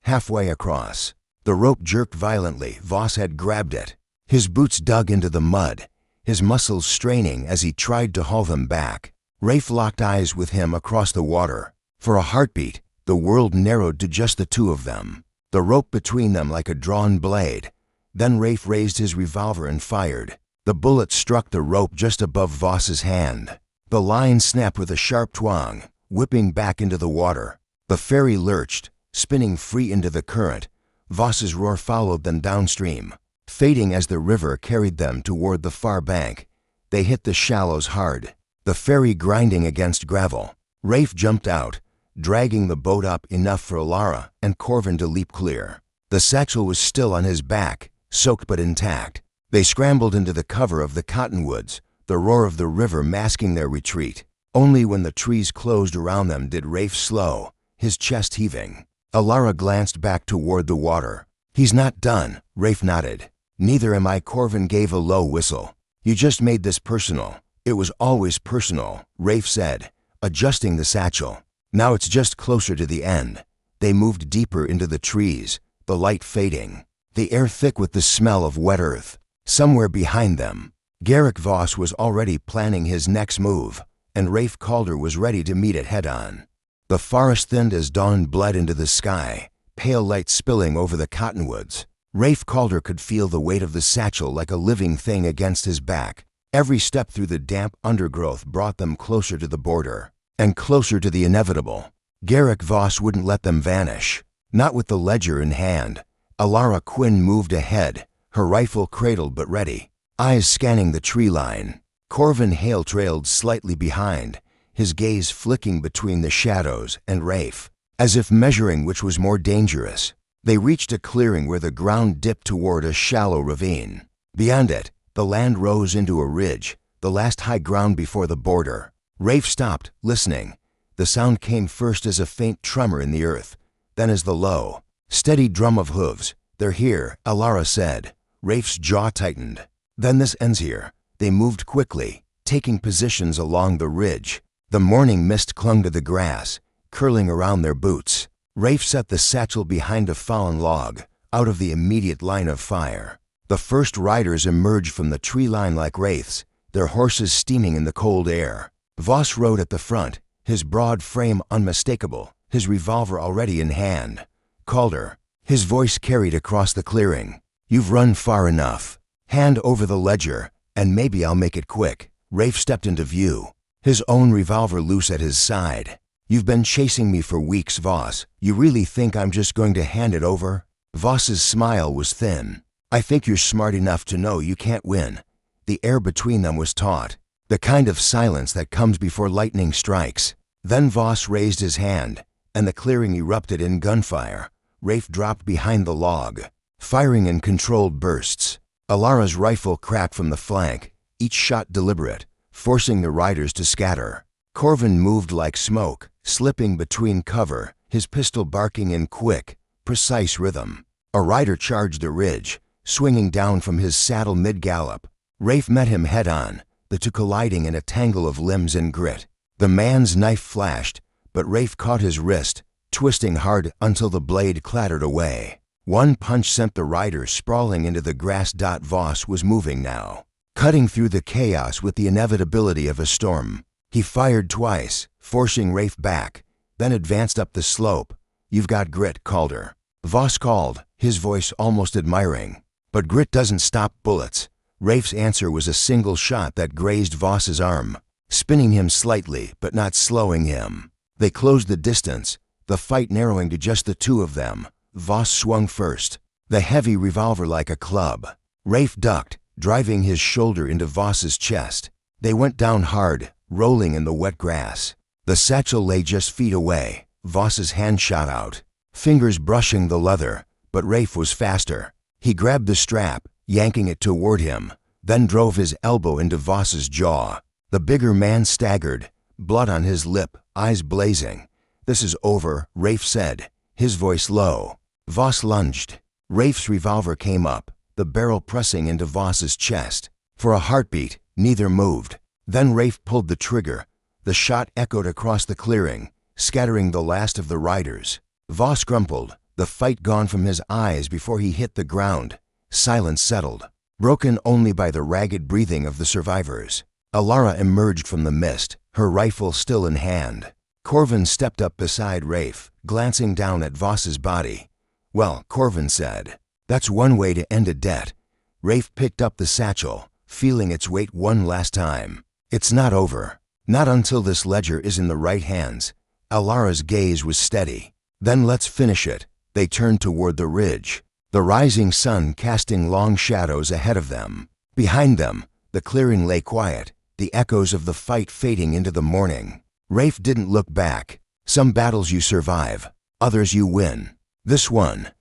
Halfway across, the rope jerked violently. Voss had grabbed it. His boots dug into the mud, his muscles straining as he tried to haul them back. Rafe locked eyes with him across the water. For a heartbeat, the world narrowed to just the two of them. the rope between them like a drawn blade. Then Rafe raised his revolver and fired. The bullet struck the rope just above Voss's hand. The line snapped with a sharp twang, whipping back into the water. The ferry lurched, spinning free into the current. Voss's roar followed them downstream, fading as the river carried them toward the far bank. They hit the shallows hard, the ferry grinding against gravel. Rafe jumped out, dragging the boat up enough for Alara and Corvin to leap clear. The satchel was still on his back, soaked but intact. They scrambled into the cover of the cottonwoods, the roar of the river masking their retreat. Only when the trees closed around them did Rafe slow, his chest heaving. Alara glanced back toward the water. "He's not done," Rafe nodded. "Neither am I." Corvin gave a low whistle. "You just made this personal." "It was always personal," Rafe said, adjusting the satchel. "Now it's just closer to the end." They moved deeper into the trees, the light fading, the air thick with the smell of wet earth. Somewhere behind them, Garrick Voss was already planning his next move, and Rafe Calder was ready to meet it head-on. The forest thinned as dawn bled into the sky, pale light spilling over the cottonwoods. Rafe Calder could feel the weight of the satchel like a living thing against his back. Every step through the damp undergrowth brought them closer to the border, and closer to the inevitable. Garrick Voss wouldn't let them vanish, not with the ledger in hand. Alara Quinn moved ahead, her rifle cradled but ready, eyes scanning the tree line. Corvin Hale trailed slightly behind, his gaze flicking between the shadows and Rafe, as if measuring which was more dangerous. They reached a clearing where the ground dipped toward a shallow ravine. Beyond it, the land rose into a ridge, the last high ground before the border. Rafe stopped, listening. The sound came first as a faint tremor in the earth, then as the low, steady drum of hooves. "They're here," Alara said. Rafe's jaw tightened. "Then this ends here." They moved quickly, taking positions along the ridge. The morning mist clung to the grass, curling around their boots. Rafe set the satchel behind a fallen log, out of the immediate line of fire. The first riders emerged from the tree line like wraiths, their horses steaming in the cold air. Voss rode at the front, his broad frame unmistakable, his revolver already in hand. "Calder," his voice carried across the clearing. "You've run far enough. Hand over the ledger, and maybe I'll make it quick." Rafe stepped into view, his own revolver loose at his side. "You've been chasing me for weeks, Voss. You really think I'm just going to hand it over?" Voss's smile was thin. "I think you're smart enough to know you can't win." The air between them was taut, the kind of silence that comes before lightning strikes. Then Voss raised his hand, and the clearing erupted in gunfire. Rafe dropped behind the log, firing in controlled bursts. Alara's rifle cracked from the flank, each shot deliberate, forcing the riders to scatter. Corvin moved like smoke, slipping between cover, his pistol barking in quick, precise rhythm. A rider charged the ridge, swinging down from his saddle mid-gallop. Rafe met him head-on, the two colliding in a tangle of limbs and grit. The man's knife flashed, but Rafe caught his wrist, twisting hard until the blade clattered away. One punch sent the rider sprawling into the grass. Voss was moving now, cutting through the chaos with the inevitability of a storm. He fired twice, forcing Rafe back, then advanced up the slope. "You've got grit, Calder," Voss called, his voice almost admiring. "But grit doesn't stop bullets." Rafe's answer was a single shot that grazed Voss's arm, spinning him slightly but not slowing him. They closed the distance, the fight narrowing to just the two of them. Voss swung first, the heavy revolver like a club. Rafe ducked, driving his shoulder into Voss's chest. They went down hard, rolling in the wet grass. The satchel lay just feet away. Voss's hand shot out, fingers brushing the leather, but Rafe was faster. He grabbed the strap, yanking it toward him, then drove his elbow into Voss's jaw. The bigger man staggered, blood on his lip, eyes blazing. "This is over," Rafe said, his voice low. Voss lunged. Rafe's revolver came up, the barrel pressing into Voss's chest. For a heartbeat, neither moved. Then Rafe pulled the trigger. The shot echoed across the clearing, scattering the last of the riders. Voss grumbled, the fight gone from his eyes before he hit the ground. Silence settled, broken only by the ragged breathing of the survivors. Alara emerged from the mist, her rifle still in hand. Corvin stepped up beside Rafe, glancing down at Voss's body. Well, Corvin said, that's one way to end a debt. Rafe picked up the satchel, feeling its weight one last time. It's not over. Not until this ledger is in the right hands. Alara's gaze was steady. Then let's finish it. They turned toward the ridge, the rising sun casting long shadows ahead of them. Behind them, the clearing lay quiet, the echoes of the fight fading into the morning. Rafe didn't look back. Some battles you survive, others you win. This one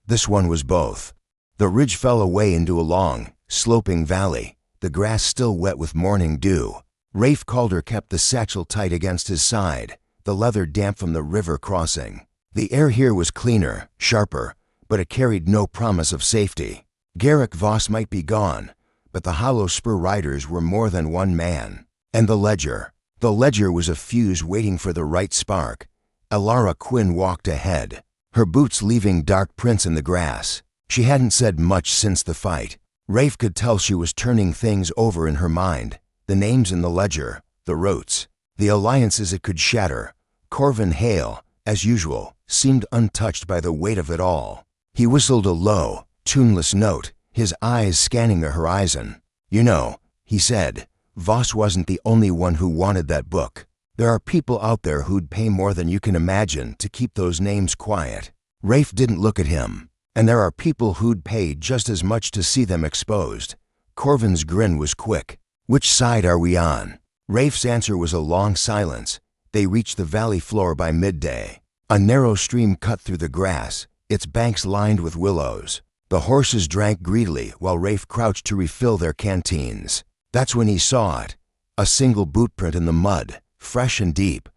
was both. The ridge fell away into a long, sloping valley, the grass still wet with morning dew. Rafe Calder kept the satchel tight against his side, the leather damp from the river crossing. The air here was cleaner, sharper, but it carried no promise of safety. Garrick Voss might be gone, but the Hollow Spur riders were more than one man. And the ledger. The ledger was a fuse waiting for the right spark. Alara Quinn walked ahead, her boots leaving dark prints in the grass. She hadn't said much since the fight. Rafe could tell she was turning things over in her mind. The names in the ledger, the routes, the alliances it could shatter. Corvin Hale, as usual, seemed untouched by the weight of it all. He whistled a low, tuneless note, his eyes scanning the horizon. You know, he said, Voss wasn't the only one who wanted that book. There are people out there who'd pay more than you can imagine to keep those names quiet. Rafe didn't look at him. And there are people who'd pay just as much to see them exposed. Corvin's grin was quick. Which side are we on? Rafe's answer was a long silence. They reached the valley floor by midday. A narrow stream cut through the grass, its banks lined with willows. The horses drank greedily while Rafe crouched to refill their canteens. That's when he saw it. A single boot print in the mud, fresh and deep.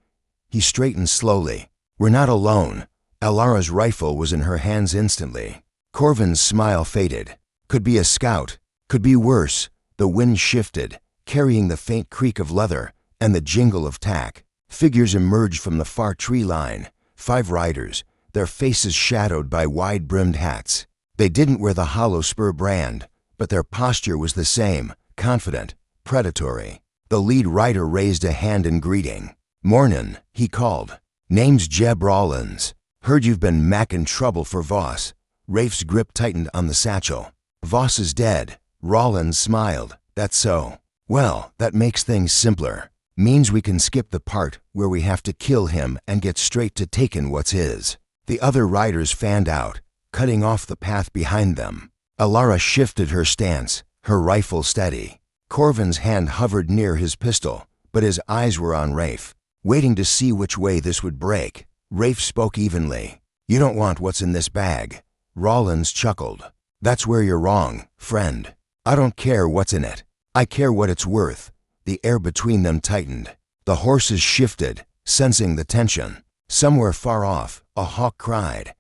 He straightened slowly. We're not alone. Alara's rifle was in her hands instantly. Corvin's smile faded. Could be a scout. Could be worse. The wind shifted, carrying the faint creak of leather and the jingle of tack. Figures emerged from the far tree line. 5 riders, their faces shadowed by wide-brimmed hats. They didn't wear the Hollow Spur brand, but their posture was the same, confident, predatory. The lead rider raised a hand in greeting. "Mornin'," he called. "Name's Jeb Rollins. Heard you've been mackin' trouble for Voss." Rafe's grip tightened on the satchel. "Voss is dead." Rollins smiled. "That's so. Well, that makes things simpler. Means we can skip the part where we have to kill him and get straight to taking what's his." The other riders fanned out, cutting off the path behind them. Alara shifted her stance, her rifle steady. Corvin's hand hovered near his pistol, but his eyes were on Rafe, waiting to see which way this would break. Rafe spoke evenly. "You don't want what's in this bag." Rollins chuckled. "That's where you're wrong, friend. I don't care what's in it. I care what it's worth." The air between them tightened. The horses shifted, sensing the tension. Somewhere far off, a hawk cried.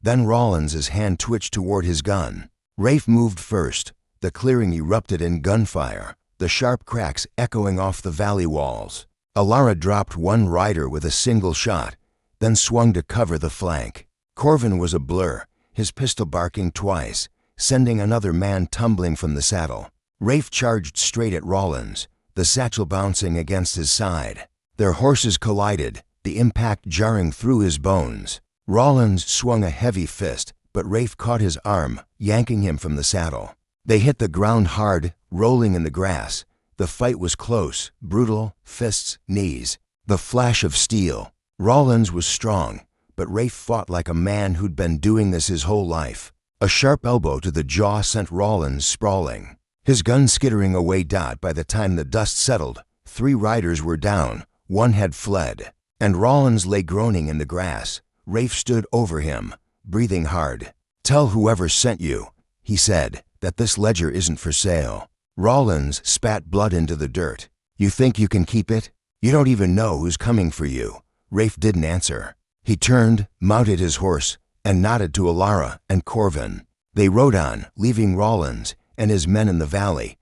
Then Rollins's hand twitched toward his gun. Rafe moved first. The clearing erupted in gunfire, the sharp cracks echoing off the valley walls. Alara dropped one rider with a single shot, then swung to cover the flank. Corvin was a blur, his pistol barking twice, sending another man tumbling from the saddle. Rafe charged straight at Rollins, the satchel bouncing against his side. Their horses collided, the impact jarring through his bones. Rollins swung a heavy fist, but Rafe caught his arm, yanking him from the saddle. They hit the ground hard, rolling in the grass. The fight was close, brutal, fists, knees. The flash of steel. Rollins was strong, but Rafe fought like a man who'd been doing this his whole life. A sharp elbow to the jaw sent Rollins sprawling, his gun skittering away. By the time the dust settled, 3 riders were down, 1 had fled, and Rollins lay groaning in the grass. Rafe stood over him, breathing hard. "Tell whoever sent you," he said, "that this ledger isn't for sale." Rollins spat blood into the dirt. "You think you can keep it? You don't even know who's coming for you." Rafe didn't answer. He turned, mounted his horse, and nodded to Alara and Corvin. They rode on, leaving Rollins and his men in the valley,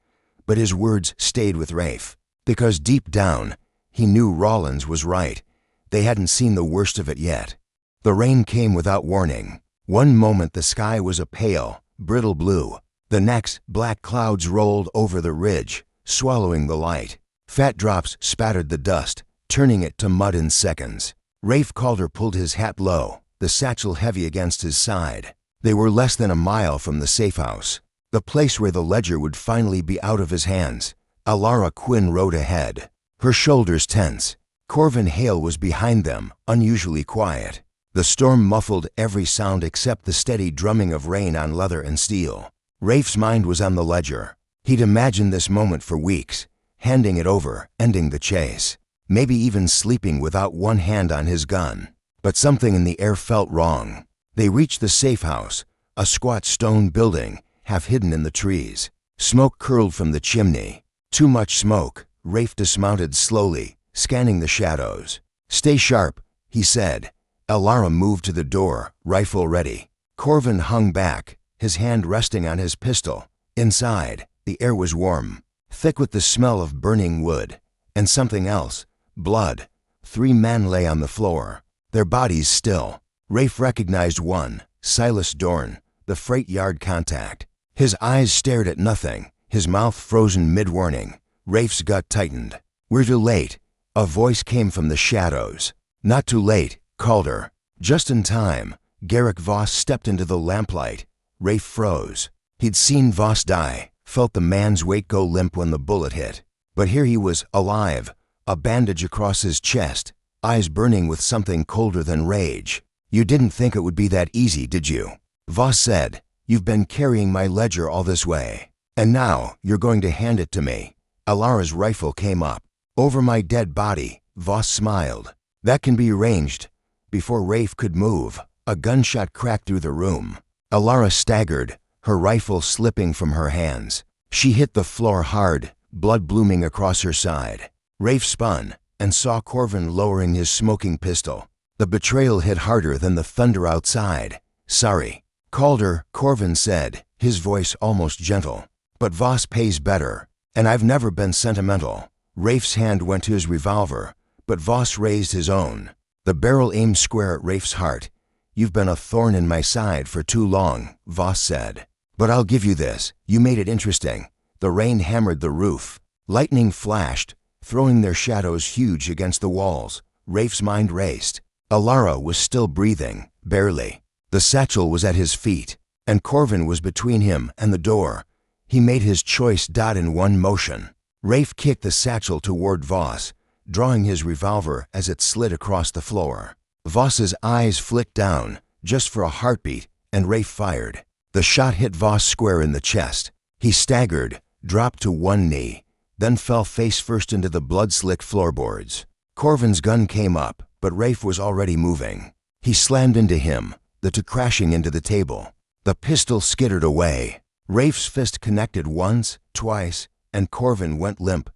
but his words stayed with Rafe, because deep down, he knew Rollins was right. They hadn't seen the worst of it yet. The rain came without warning. One moment the sky was a pale, brittle blue. The next, black clouds rolled over the ridge, swallowing the light. Fat drops spattered the dust, turning it to mud in seconds. Rafe Calder pulled his hat low, the satchel heavy against his side. They were less than a mile from the safe house, the place where the ledger would finally be out of his hands. Alara Quinn rode ahead, her shoulders tense. Corvin Hale was behind them, unusually quiet. The storm muffled every sound except the steady drumming of rain on leather and steel. Rafe's mind was on the ledger. He'd imagined this moment for weeks, handing it over, ending the chase, maybe even sleeping without one hand on his gun. But something in the air felt wrong. They reached the safe house, a squat stone building, half hidden in the trees. Smoke curled from the chimney. Too much smoke. Rafe dismounted slowly, scanning the shadows. "Stay sharp," he said. Alara moved to the door, rifle ready. Corvin hung back, his hand resting on his pistol. Inside, the air was warm, thick with the smell of burning wood. And something else. Blood. 3 men lay on the floor, their bodies still. Rafe recognized one, Silas Dorn, the freight yard contact. His eyes stared at nothing, his mouth frozen mid-warning. Rafe's gut tightened. "We're too late." A voice came from the shadows. "Not too late, Calder." Just in time, Garrick Voss stepped into the lamplight. Rafe froze. He'd seen Voss die, felt the man's weight go limp when the bullet hit. But here he was, alive, a bandage across his chest, eyes burning with something colder than rage. "You didn't think it would be that easy, did you?" Voss said. "You've been carrying my ledger all this way, and now you're going to hand it to me." Alara's rifle came up. "Over my dead body," Voss smiled. "That can be arranged." Before Rafe could move, a gunshot cracked through the room. Alara staggered, her rifle slipping from her hands. She hit the floor hard, blood blooming across her side. Rafe spun and saw Corvin lowering his smoking pistol. The betrayal hit harder than the thunder outside. "Sorry, Calder," Corvin said, his voice almost gentle. "But Voss pays better, and I've never been sentimental." Rafe's hand went to his revolver, but Voss raised his own. The barrel aimed square at Rafe's heart. "You've been a thorn in my side for too long," Voss said. "But I'll give you this. You made it interesting." The rain hammered the roof. Lightning flashed, throwing their shadows huge against the walls. Rafe's mind raced. Alara was still breathing, barely. The satchel was at his feet, and Corvin was between him and the door. He made his choice dot in one motion. Rafe kicked the satchel toward Voss, drawing his revolver as it slid across the floor. Voss's eyes flicked down, just for a heartbeat, and Rafe fired. The shot hit Voss square in the chest. He staggered, dropped to one knee, then fell face first into the blood-slicked floorboards. Corvin's gun came up, but Rafe was already moving. He slammed into him, the two crashing into the table. The pistol skittered away. Rafe's fist connected once, twice, and Corvin went limp.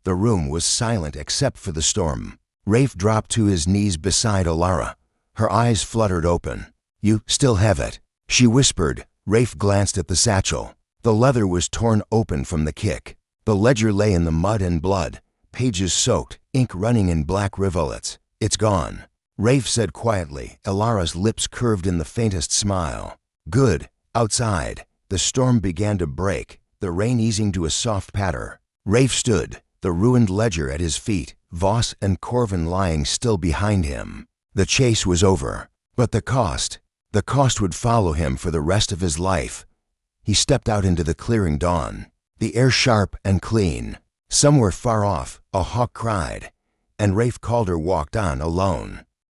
The room was silent except for the storm. Rafe dropped to his knees beside Alara. Her eyes fluttered open. "You still have it," she whispered. Rafe glanced at the satchel. The leather was torn open from the kick. The ledger lay in the mud and blood, pages soaked, ink running in black rivulets. "It's gone," Rafe said quietly. Alara's lips curved in the faintest smile. "Good." Outside, the storm began to break, the rain easing to a soft patter. Rafe stood, the ruined ledger at his feet, Voss and Corvin lying still behind him. The chase was over, but the cost would follow him for the rest of his life. He stepped out into the clearing dawn, the air sharp and clean. Somewhere far off, a hawk cried, and Rafe Calder walked on alone.